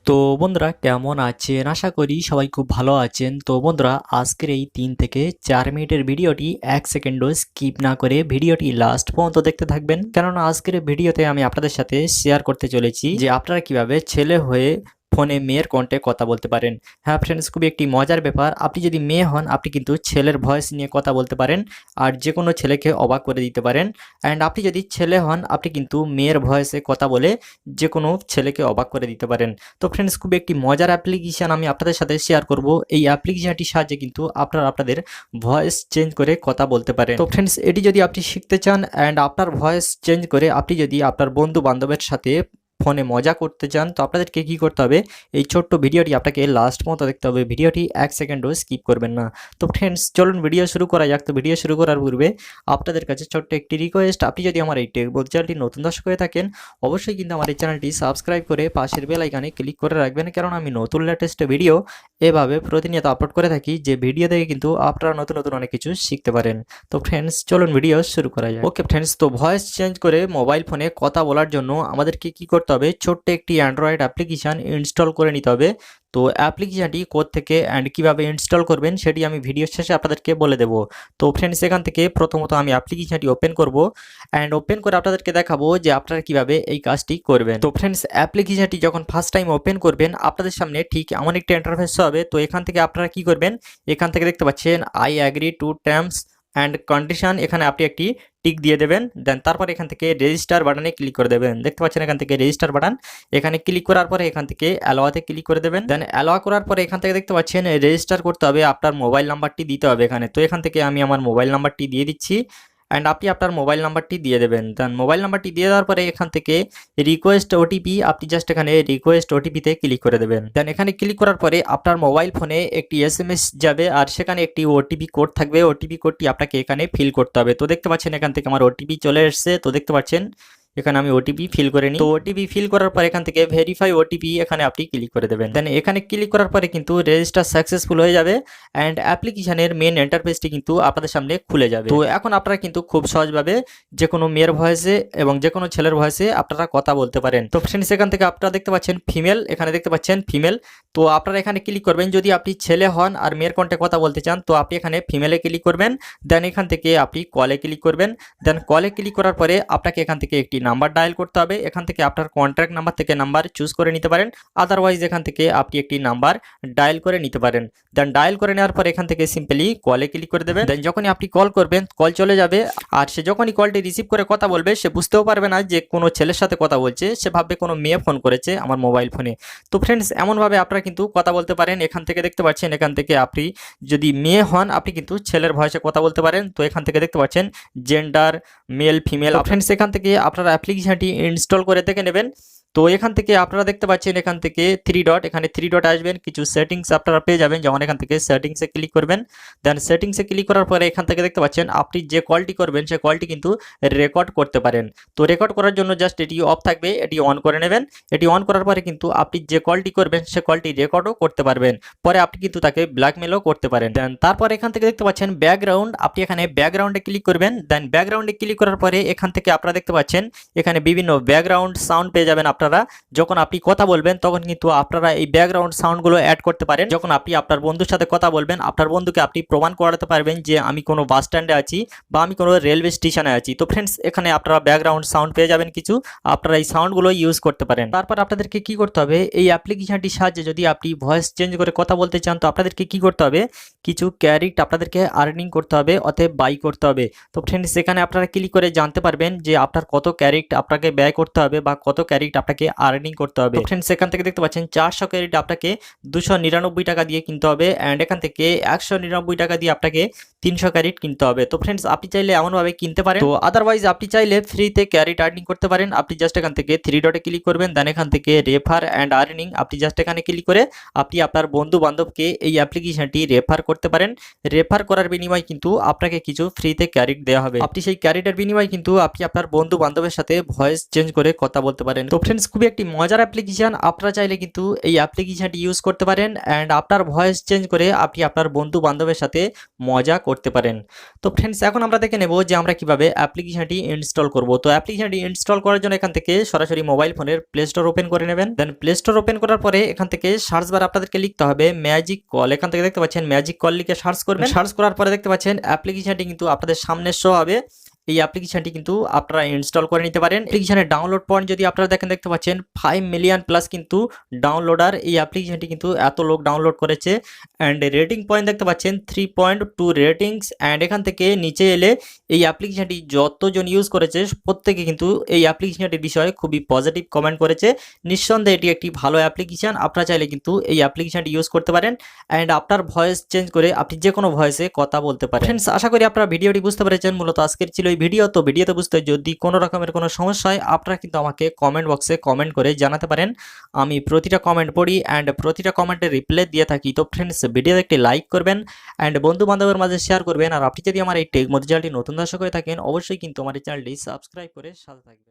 তো বন্ধুরা কেমন আছেন? আশা করি সবাই খুব ভালো আছেন। তো বন্ধুরা আজকের এই 3 থেকে 4 মিনিটের ভিডিওটি 1 সেকেন্ডও স্কিপ না করে ভিডিওটি লাস্ট পর্যন্ত দেখতে থাকবেন। কেননা আজকের ভিডিওতে আমি আপনাদের সাথে শেয়ার করতে চলেছি যে আপনারা কিভাবে ছেলে হয়ে ফোনে মেয়ের কণ্ঠে কথা বলতে পারেন। হ্যাঁ ফ্রেন্ডস, খুবই একটি মজার ব্যাপার। আপনি যদি মেয়ে হন আপনি কিন্তু ছেলের ভয়েস নিয়ে কথা বলতে পারেন আর যে কোনো ছেলেকে অবাক করে দিতে পারেন। অ্যান্ড আপনি যদি ছেলে হন আপনি কিন্তু মেয়ের ভয়েসে কথা বলে যে কোনো ছেলেকে অবাক করে দিতে পারেন। তো ফ্রেন্ডস, খুবই একটি মজার অ্যাপ্লিকেশান আমি আপনাদের সাথে শেয়ার করব। এই অ্যাপ্লিকেশানটির সাহায্যে কিন্তু আপনারা আপনাদের ভয়েস চেঞ্জ করে কথা বলতে পারেন। তো ফ্রেন্ডস, এটি যদি আপনি শিখতে চান অ্যান্ড আপনার ভয়েস চেঞ্জ করে আপনি যদি আপনার বন্ধু বান্ধবের সাথে ফোনে মজা করতে চান তো আপনাদেরকে কি করতে হবে, এই ছোট্ট ভিডিওটি আপনাকে লাস্ট পর্যন্ত দেখতে হবে। ভিডিওটি 1 সেকেন্ডও স্কিপ করবেন না। তো ফ্রেন্ডস চলুন ভিডিও শুরু করা যাক। তো ভিডিও শুরু করার পূর্বে আপনাদের কাছে ছোট্ট একটি রিকোয়েস্ট, আপনি যদি আমার এই টেক মধু চ্যানেলটি নতুন দর্শক হয়ে থাকেন অবশ্যই কিন্তু আমার এই চ্যানেলটি সাবস্ক্রাইব করে পাশের বেল আইকনে ক্লিক করে রাখবেন, কারণ আমি নতুন লেটেস্ট ভিডিও এভাবে প্রতিনিয়ত আপলোড করে থাকি, যে ভিডিও দেখে কিন্তু আপনারা নতুন নতুন অনেক কিছু শিখতে পারেন। তো ফ্রেন্ডস চলুন ভিডিও শুরু করা যায়। ওকে ফ্রেন্ডস, তো ভয়েস চেঞ্জ করে মোবাইল ফোনে কথা বলার জন্য আমাদেরকে কি করতে হবে, ছোট্ট একটি অ্যান্ড্রয়েড অ্যাপ্লিকেশান ইনস্টল করে নিতে হবে। তো অ্যাপ্লিকেশানটি কোত্থেকে অ্যান্ড কীভাবে ইনস্টল করবেন সেটি আমি ভিডিওর শেষে আপনাদেরকে বলে দেব। তো ফ্রেন্ডস এখান থেকে প্রথমত আমি অ্যাপ্লিকেশানটি ওপেন করব অ্যান্ড ওপেন করে আপনাদেরকে দেখাবো যে আপনারা কিভাবে এই কাজটি করবেন। তো ফ্রেন্ডস অ্যাপ্লিকেশানটি যখন ফার্স্ট টাইম ওপেন করবেন আপনাদের সামনে ঠিক এমন একটি ইন্টারফেস হবে। তো এখান থেকে আপনারা কি করবেন, এখান থেকে দেখতে পাচ্ছেন I agree to terms and condition, এখানে আপনি একটি টিক দিয়ে দেবেন। দেন তারপর এখান থেকে রেজিস্টার বাটনে ক্লিক করে দেবেন। দেখতে পাচ্ছেন এখান থেকে রেজিস্টার বাটন, এখানে ক্লিক করার পরে এখান থেকে অ্যালোয়াতে ক্লিক করে দেবেন। দেন অ্যালোয়া করার পরে এখান থেকে দেখতে পাচ্ছেন রেজিস্টার করতে হবে, আপনার মোবাইল নাম্বারটি দিতে হবে এখানে। তো এখান থেকে আমি আমার মোবাইল নাম্বারটি দিয়ে দিচ্ছি অ্যান্ড আপনি আপনার মোবাইল নাম্বারটি দিয়ে দেবেন। দেন মোবাইল নাম্বারটি দিয়ে দেওয়ার পরে এখান থেকে রিকোয়েস্ট ওটিপি, আপনি জাস্ট এখানে রিকোয়েস্ট ওটিপিতে ক্লিক করে দেবেন। দেন এখানে ক্লিক করার পরে আপনার মোবাইল ফোনে একটি এসএমএস যাবে আর সেখানে একটি ওটিপি কোড থাকবে। ওটিপি কোডটি আপনাকে এখানে ফিল করতে হবে। তো দেখতে পাচ্ছেন এখান থেকে আমার ওটিপি চলে এসেছে। তো দেখতে পাচ্ছেন এখানে আমি ওটিপি ফিল করে নিই। তো ওটিপি ফিল করার পর এখান থেকে ভেরিফাই ওটিপি এখানে আপনি ক্লিক করে দেবেন। দেন এখানে ক্লিক করার পরে কিন্তু রেজিস্টার সাকসেসফুল হয়ে যাবে অ্যান্ড অ্যাপ্লিকেশনের মেন ইন্টারফেসটি কিন্তু আপনাদের সামনে খুলে যাবে। তো এখন আপনারা কিন্তু খুব সহজভাবে যে কোনো মেয়ের ভয়েসে এবং যে কোনো ছেলের ভয়েসে আপনারা কথা বলতে পারেন। তো ফ্রেন্ডস এখান থেকে আপনারা দেখতে পাচ্ছেন ফিমেল, এখানে দেখতে পাচ্ছেন ফিমেল। তো আপনারা এখানে ক্লিক করবেন, যদি আপনি ছেলে হন আর মেয়ের কণ্ঠে কথা বলতে চান তো আপনি এখানে ফিমেলে ক্লিক করবেন। দেন এখান থেকে আপনি কলে ক্লিক করবেন। দেন কলে ক্লিক করার পরে আপনাকে এখান থেকে একটি নাম্বার ডায়াল করতে হবে। এখান থেকে আপনার কন্ট্যাক্ট নাম্বার থেকে নাম্বার চুজ করে নিতে পারেন, আদারওয়াইজ এখান থেকে আপনি একটি নাম্বার ডায়াল করে নিতে পারেন। দেন ডায়াল করে নেওয়ার পর এখান থেকে সিম্পলি কলে ক্লিক করে দেবেন। দেন যখনই আপনি কল করবেন কল চলে যাবে আর সে যখনই কলটি রিসিভ করে কথা বলবে সে বুঝতেও পারবে না যে কোনো ছেলের সাথে কথা বলছে, সে ভাববে কোনো মেয়ে ফোন করেছে আমার মোবাইল ফোনে। তো ফ্রেন্ডস এমনভাবে আপনারা কিন্তু কথা বলতে পারেন। এখান থেকে দেখতে পাচ্ছেন এখান থেকে আপনি যদি মেয়ে হন আপনি কিন্তু ছেলের ভয়েসে কথা বলতে পারেন। তো এখান থেকে দেখতে পাচ্ছেন জেন্ডার মেল ফিমেল। ফ্রেন্ডস এখান থেকে আপনারা অ্যাপ্লিকেশনটি ইনস্টল করে দেখে নেবেন। তো এখান থেকে আপনারা দেখতে পাচ্ছেন এখান থেকে এখানে থ্রি ডট আসবেন, কিছু সেটিংস আপনারা পেয়ে যাবেন, যেমন এখান থেকে সেটিংসে ক্লিক করবেন। দেন সেটিংসে ক্লিক করার পরে এখান থেকে দেখতে পাচ্ছেন আপনি যে কলটি করবেন সে কলটি কিন্তু রেকর্ড করতে পারেন। তো রেকর্ড করার জন্য জাস্ট এটি অফ থাকবে, এটি অন করে নেবেন। এটি অন করার পরে কিন্তু আপনি যে কলটি করবেন সে কলটি রেকর্ডও করতে পারবেন, পরে আপনি কিন্তু তাকে ব্ল্যাকমেলও করতে পারেন। দেন তারপর এখান থেকে দেখতে পাচ্ছেন ব্যাকগ্রাউন্ড, আপনি এখানে ব্যাকগ্রাউন্ডে ক্লিক করবেন। দেন ব্যাকগ্রাউন্ডে ক্লিক করার পরে এখান থেকে আপনারা দেখতে পাচ্ছেন এখানে বিভিন্ন ব্যাকগ্রাউন্ড সাউন্ড পেয়ে যাবেন। আপনারা যখন আপনি কথা বলবেন তখন কিন্তু আপনারা এই ব্যাকগ্রাউন্ড সাউন্ডগুলো অ্যাড করতে পারেন। যখন আপনি আপনার বন্ধুর সাথে কথা বলবেন আপনার বন্ধুকে আপনি প্রমাণ করাতে পারবেন যে আমি কোনো বাস স্ট্যান্ডে আছি বা আমি কোনো রেলওয়ে স্টেশনে আছি। তো ফ্রেন্ডস এখানে আপনারা ব্যাকগ্রাউন্ড সাউন্ড পেয়ে যাবেন কিছু, আপনারা এই সাউন্ডগুলো ইউজ করতে পারেন। তারপর আপনাদেরকে কি করতে হবে, এই অ্যাপ্লিকেশনটির সাহায্যে যদি আপনি ভয়েস চেঞ্জ করে কথা বলতে চান তো আপনাদেরকে কি করতে হবে, কিছু ক্যারেক্ট আপনাদেরকে আর্নিং করতে হবে, অতএব বাই করতে হবে। তো ফ্রেন্ডস এখানে আপনারা ক্লিক করে জানতে পারবেন যে আপনার কত ক্যারেক্ট আপনাকে ব্যয় করতে হবে বা কত ক্যারেক্ট আপনাকে আর্নিং করতে হবে। ফ্রেন্ডস এখান থেকে দেখতে পাচ্ছেন 400 ক্যারেক্ট আপনাকে 299 টাকা দিয়ে কিনতে হবে অ্যান্ড এখান থেকে 199 টাকা দিয়ে আপনাকে 300 ক্যারেট কিনতে হবে। তো ফ্রেন্ডস আপনি চাইলে এমনভাবে কিনতে পারেন। তো আদারওয়াইজ আপনি চাইলে ফ্রিতে ক্যারেট আর্নিং করতে পারেন। আপনি জাস্ট এখান থেকে থ্রি ডটে ক্লিক করবেন, দেন এখান থেকে রেফার অ্যান্ড আর্নিং আপনি জাস্ট এখানে ক্লিক করে আপনি আপনার বন্ধু বান্ধবকে এই অ্যাপ্লিকেশনটি রেফার করতে পারেন। রেফার করার বিনিময়ে কিন্তু আপনাকে কিছু ফ্রিতে ক্যারেট দেওয়া হবে। আপনি সেই ক্যারেটের বিনিময়ে কিন্তু আপনি আপনার বন্ধু বান্ধবের সাথে ভয়েস চেঞ্জ করে কথা বলতে পারেন। তো ফ্রেন্ডস ফ্রেন্ডস খুবই একটি মজার অ্যাপ্লিকেশন, আপনারা চাইলে কিন্তু এই অ্যাপ্লিকেশনটি ইউজ করতে পারেন অ্যান্ড আপনার ভয়েস চেঞ্জ করে আপনি আপনার বন্ধু বান্ধবের সাথে মজা করতে পারেন। তো ফ্রেন্ডস এখন আমরা দেখে নেব যে আমরা কিভাবে অ্যাপ্লিকেশনটি ইনস্টল করব। তো অ্যাপ্লিকেশনটি ইনস্টল করার জন্য এখান থেকে সরাসরি মোবাইল ফোনের প্লে স্টোর ওপেন করে নেবেন। দেন প্লে স্টোর ওপেন করার পরে এখান থেকে সার্চ বার আপনাদেরকে লিখতে হবে ম্যাজিক কল। এখান থেকে দেখতে পাচ্ছেন ম্যাজিক কল লিখে সার্চ করবেন। সার্চ করার পরে দেখতে পাচ্ছেন অ্যাপ্লিকেশনটি কিন্তু আপনাদের সামনে শো হবে। এই অ্যাপ্লিকেশনটি কিন্তু আপনারা ইনস্টল করে নিতে পারেন। অ্যাপ্লিকেশনের ডাউনলোড পয়েন্ট যদি আপনারা দেখতে পাচ্ছেন 5 মিলিয়ন প্লাস কিন্তু ডাউনলোডার। এই অ্যাপ্লিকেশনটি কিন্তু এত লোক ডাউনলোড করেছে অ্যান্ড রেটিং পয়েন্ট দেখতে পাচ্ছেন 3.2 রেটিংস। অ্যান্ড এখান থেকে নিচে এলে এই অ্যাপ্লিকেশনটি যতজন ইউজ করেছে প্রত্যেকে কিন্তু এই অ্যাপ্লিকেশনটির বিষয়ে খুবই পজিটিভ কমেন্ট করেছে। নিঃসন্দেহে এটি একটি ভালো অ্যাপ্লিকেশন, আপনারা চাইলে কিন্তু এই অ্যাপ্লিকেশনটি ইউজ করতে পারেন অ্যান্ড আপনার ভয়েস চেঞ্জ করে আপনি যে কোনো ভয়েসে কথা বলতে পারেন। ফ্রেন্ডস আশা করি আপনারা ভিডিওটি বুঝতে পেরেছেন। মূলত আজকের ছিল এই ভিডিও। তো ভিডিওতে বুঝতে যদি কোনো রকমের কোনো সমস্যা হয় আপনারা কিন্তু আমাকে কমেন্ট বক্সে কমেন্ট করে জানাতে পারেন। আমি প্রতিটা কমেন্ট পড়ি অ্যান্ড প্রতিটা কমেন্টের রিপ্লাই দিয়ে থাকি। তো ফ্রেন্ডস ভিডিওতে একটি লাইক করবেন অ্যান্ড বন্ধু বান্ধবের মাঝে শেয়ার করবেন। আর আপনি যদি আমার এই টেক মধু চ্যানেলটি নতুন দর্শক হয়ে থাকেন অবশ্যই কিন্তু আমার এই চ্যানেলটি সাবস্ক্রাইব করে সাথে থাকবেন।